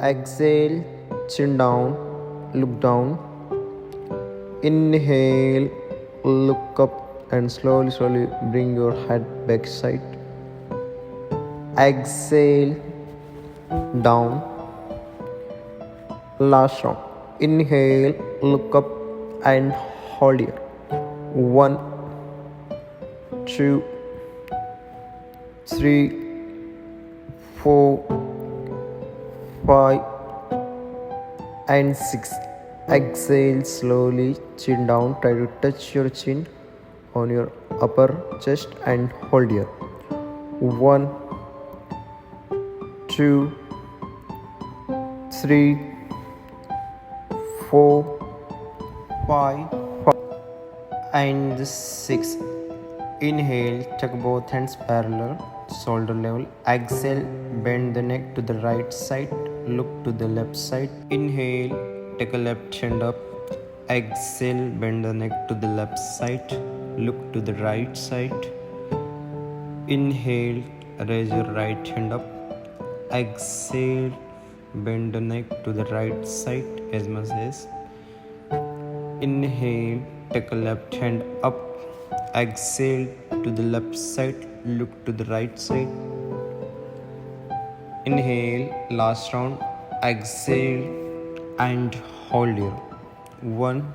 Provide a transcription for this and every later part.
Exhale, chin down, look down. Inhale, look up and slowly bring your head back side. Exhale, down. Last round. Inhale, look up and hold here. 1, 2, 3, 4, 5 and 6. Exhale slowly, chin down. Try to touch your chin on your upper chest and hold here. 1, 2, 3, 4, 5 and 6. Inhale, tuck both hands parallel, shoulder level. Exhale, bend the neck to the right side, look to the left side. Inhale, take a left hand up. Exhale, bend the neck to the left side, look to the right side. Inhale, raise your right hand up. Exhale, bend the neck to the right side as much as. Inhale, take a left hand up. Exhale to the left side, look to the right side. Inhale, last round. Exhale and hold here. 1,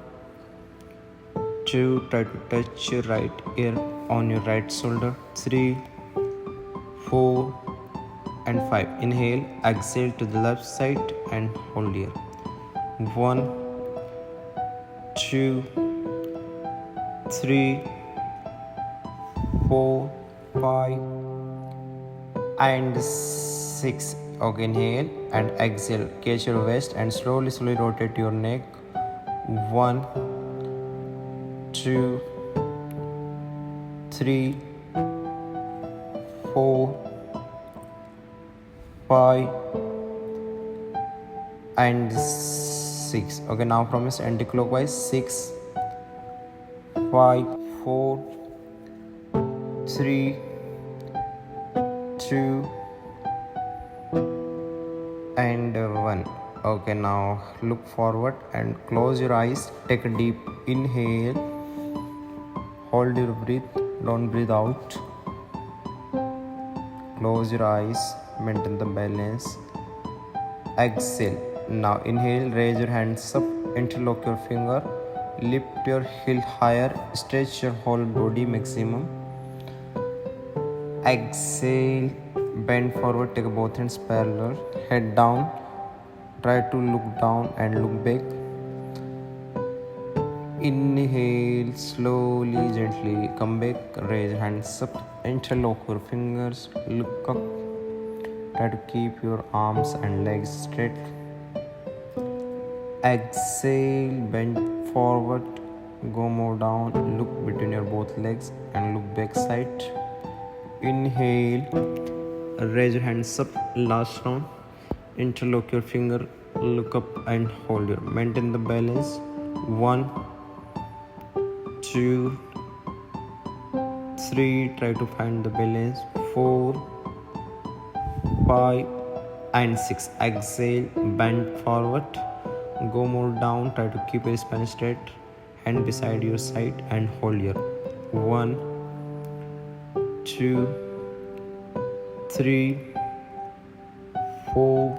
2, try to touch your right ear on your right shoulder. 3, 4 and 5. Inhale, exhale to the left side and hold here. 1, 2, 3, 4, 5 and 6. Okay, inhale and exhale. Catch your waist and slowly rotate your neck. 1, 2, 3, 4, 5 and 6. Okay, now from this anti-clockwise. 6, 5, 4, 3, 2 and 1. Okay, now look forward and close your eyes. Take a deep inhale. Hold your breath. Don't breathe out. Close your eyes. Maintain the balance. Exhale. Now inhale. Raise your hands up. Interlock your finger. Lift your heel higher. Stretch your whole body maximum. Exhale, bend forward, take both hands parallel, head down, try to look down and look back. Inhale, slowly, gently come back, raise your hands up, interlock your fingers, look up, try to keep your arms and legs straight. Exhale, bend forward, go more down, look between your both legs and look back side. Inhale, raise your hands up, last round. Interlock your finger, look up and hold your. Maintain the balance. 1, 2, 3, try to find the balance. 4, 5 and 6. Exhale, bend forward, go more down, try to keep your spine straight. Hand beside your side and hold here. 1, 2, 3, 4,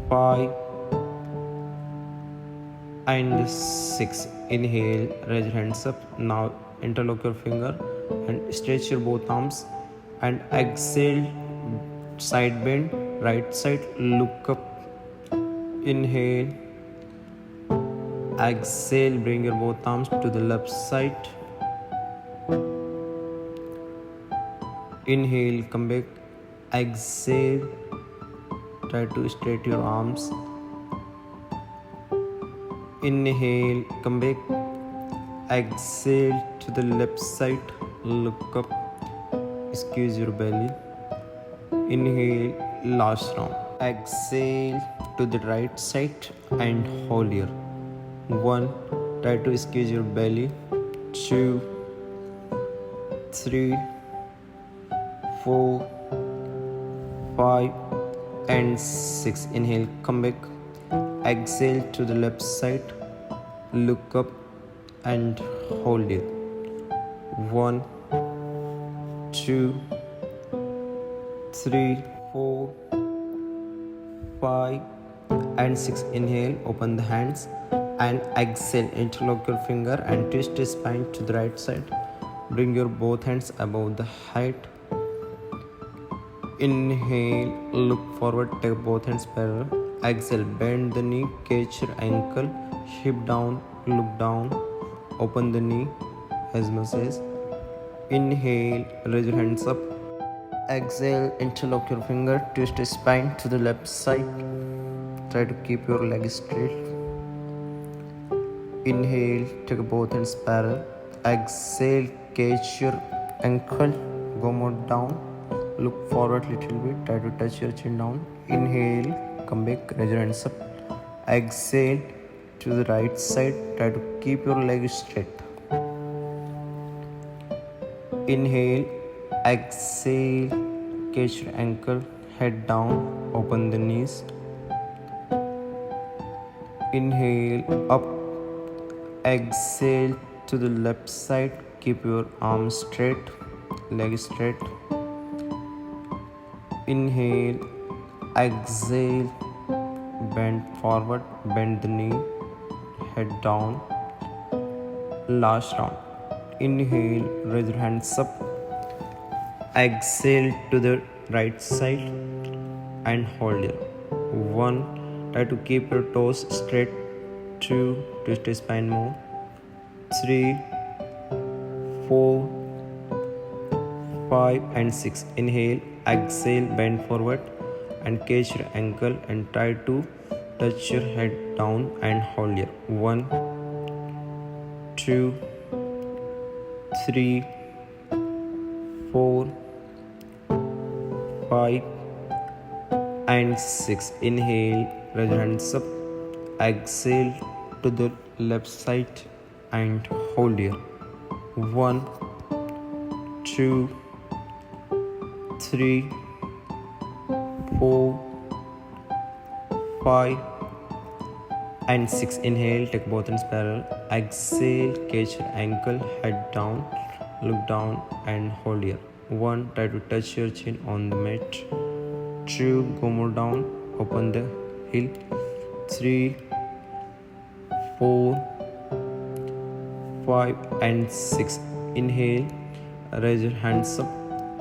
5 and 6. Inhale, raise your hands up. Now interlock your finger and stretch your both arms and exhale, side bend, right side, look up. Inhale, exhale, bring your both arms to the left side. Inhale, come back. Exhale, try to straight your arms. Inhale, come back. Exhale to the left side, look up, squeeze your belly. Inhale, last round. Exhale to the right side and hold here. 1, try to squeeze your belly. 2, 3, 4, 5 and 6. Inhale, come back. Exhale to the left side. Look up and hold it. 1, 2, 3, 4, 5 and 6. Inhale, open the hands and exhale. Interlock your finger and twist the spine to the right side. Bring your both hands above the height. Inhale, look forward, take both hands parallel. Exhale, bend the knee, catch your ankle, hip down, look down, open the knee as much as. Inhale, raise your hands up. Exhale, interlock your finger, twist your spine to the left side. Try to keep your leg straight. Inhale, take both hands parallel. Exhale, catch your ankle, go more down. Look forward little bit, try to touch your chin down. Inhale, come back, raise your hands up. Exhale to the right side, try to keep your leg straight. Inhale, exhale, catch your ankle, head down, open the knees. Inhale, up, exhale to the left side, keep your arms straight, leg straight. Inhale, exhale, bend forward, bend the knee, head down. Last round. Inhale, raise your hands up. Exhale to the right side and hold it. 1, try to keep your toes straight. 2, twist your spine more. 3, 4, 5 and 6. Inhale, exhale, bend forward and catch your ankle and try to touch your head down and hold here. 1, 2, 3, 4, 5 and 6. Inhale, raise your hands up. Exhale to the left side and hold here. 1, 2, 3, 4, 5 and 6. Inhale, take both hands parallel. Exhale, catch your ankle, head down, look down and hold here. 1, try to touch your chin on the mat. 2, go more down, open the heel. 3, 4, 5 and 6. Inhale, raise your hands up.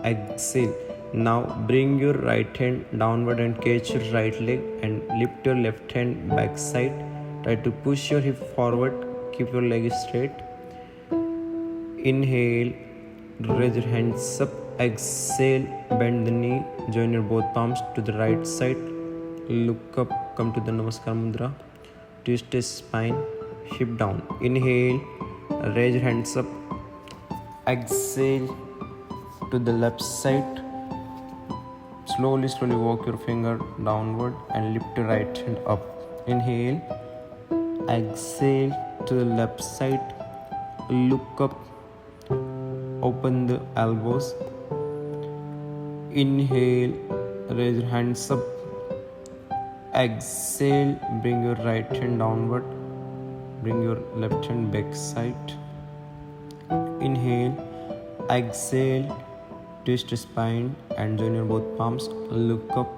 Exhale. Now bring your right hand downward and catch your right leg and lift your left hand back side. Try to push your hip forward, keep your leg straight. Inhale, raise your hands up. Exhale, bend the knee, join your both palms to the right side. Look up, come to the Namaskar Mudra. Twist your spine, hip down. Inhale, raise your hands up. Exhale to the left side. Slowly walk your finger downward and lift your right hand up. Inhale, exhale to the left side. Look up, open the elbows. Inhale, raise your hands up. Exhale, bring your right hand downward. Bring your left hand back side. Inhale, exhale, twist your spine and join your both palms. Look up.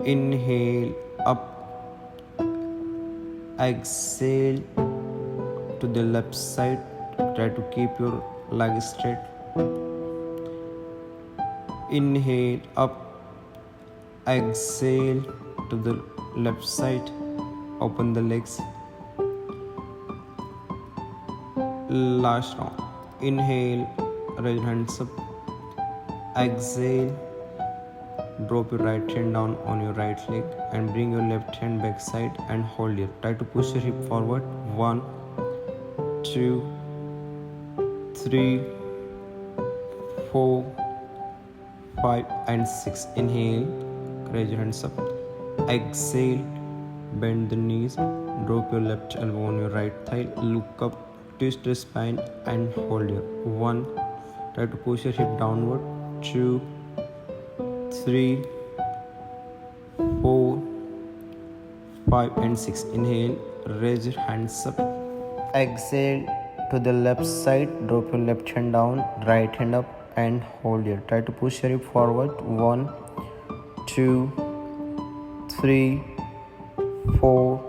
Inhale, up. Exhale to the left side. Try to keep your leg straight. Inhale, up. Exhale to the left side. Open the legs. Last round. Inhale, raise your hands up. Exhale, drop your right hand down on your right leg and bring your left hand back side and hold it. Try to push your hip forward. 1, 2, 3, 4, 5 and 6. Inhale, raise your hands up. Exhale, bend the knees, drop your left elbow on your right thigh, look up, twist your spine and hold here. 1, try to push your hip downward. 2, 3, 4, 5 and 6. Inhale, raise your hands up. Exhale to the left side, drop your left hand down, right hand up and hold here. Try to push your hip forward. 1, 2, 3, 4,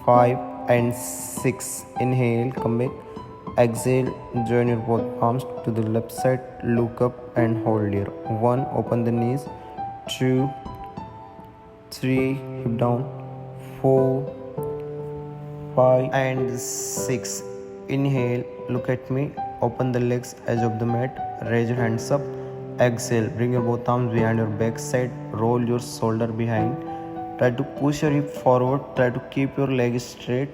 5 and 6. Inhale, come back. Exhale, join your both palms to the left side, look up and hold here. 1, open the knees. 2, 3, hip down. 4, 5 and 6. Inhale, look at me, open the legs edge of the mat, raise your hands up. Exhale, bring your both arms behind your back side, roll your shoulder behind. Try to push your hip forward, try to keep your leg straight.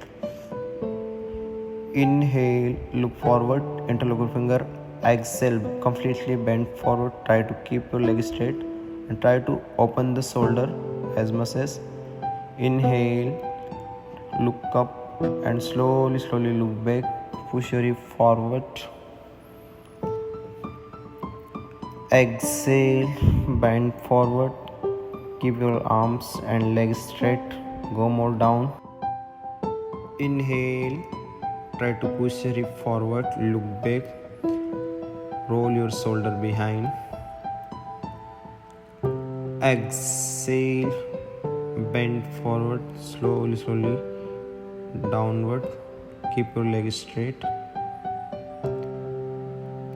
Inhale, look forward, interlock your finger. Exhale, completely bend forward, try to keep your leg straight and try to open the shoulder as much as. Inhale, look up and slowly look back, push your hip forward. Exhale, bend forward, keep your arms and legs straight, go more down. Inhale, try to push your hip forward, look back, roll your shoulder behind. Exhale, bend forward, slowly downward, keep your leg straight.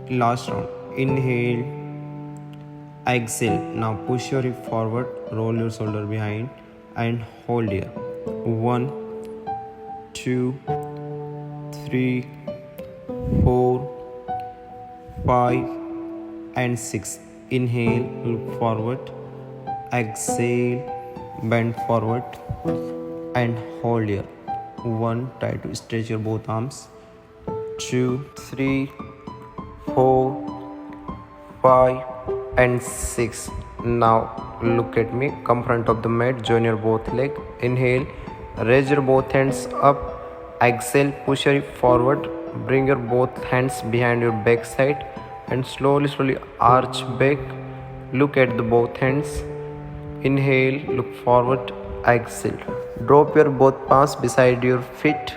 Last round. Inhale, exhale. Now push your hip forward, roll your shoulder behind and hold here. 1, 2, 3, 4, 5 and 6. Inhale, look forward. Exhale, bend forward and hold here. 1, try to stretch your both arms. 2, 3, 4, 5 and 6. Now look at me, come front of the mat, join your both leg. Inhale, raise your both hands up. Exhale, push your hip forward, bring your both hands behind your back side and slowly arch back. Look at the both hands. Inhale, look forward. Exhale, drop your both palms beside your feet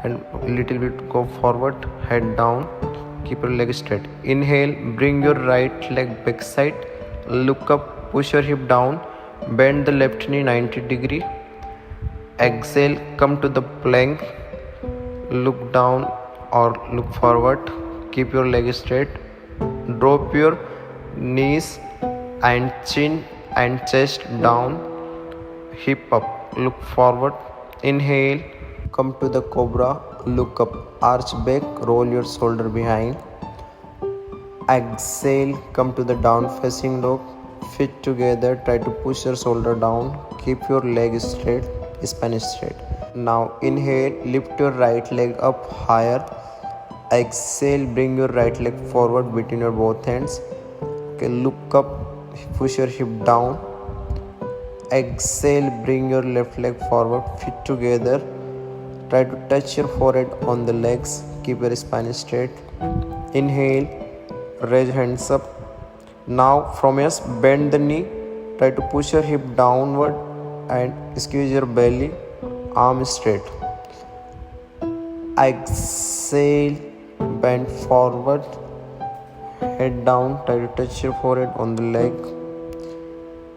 and little bit go forward, head down, keep your leg straight. Inhale, bring your right leg back side, look up, push your hip down, bend the left knee 90 degree. Exhale, come to the plank, look down or look forward, keep your leg straight, drop your knees and chin and chest down, hip up, look forward. Inhale, come to the cobra, look up, arch back, roll your shoulder behind. Exhale, come to the down facing dog, feet together, try to push your shoulder down, keep your leg straight, spine straight. Now inhale, lift your right leg up higher. Exhale, bring your right leg forward between your both hands. Okay, look up, push your hip down. Exhale, bring your left leg forward, feet together. Try to touch your forehead on the legs, keep your spine straight. Inhale, raise hands up. Now from here, bend the knee, try to push your hip downward and squeeze your belly, arm straight. Exhale, bend forward, head down, try to touch your forehead on the leg.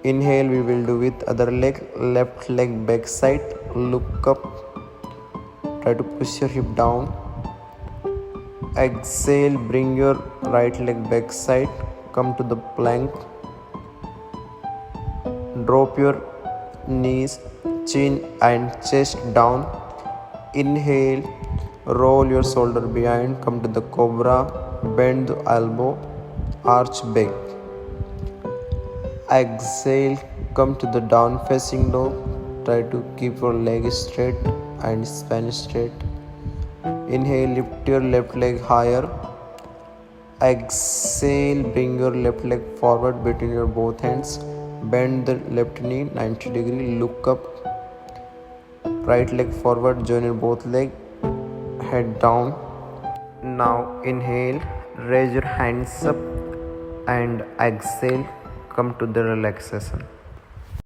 Inhale, we will do with other leg, left leg back side, look up, try to push your hip down. Exhale, bring your right leg back side, come to the plank, drop your knees, chin and chest down. Inhale, roll your shoulder behind, come to the cobra, bend the elbow, arch back. Exhale, come to the down facing dog, try to keep your leg straight and spine straight. Inhale, lift your left leg higher. Exhale, bring your left leg forward between your both hands, bend the left knee 90 degree, look up, right leg forward, join your both leg, head down. Now inhale, raise your hands up and exhale, come to the relaxation.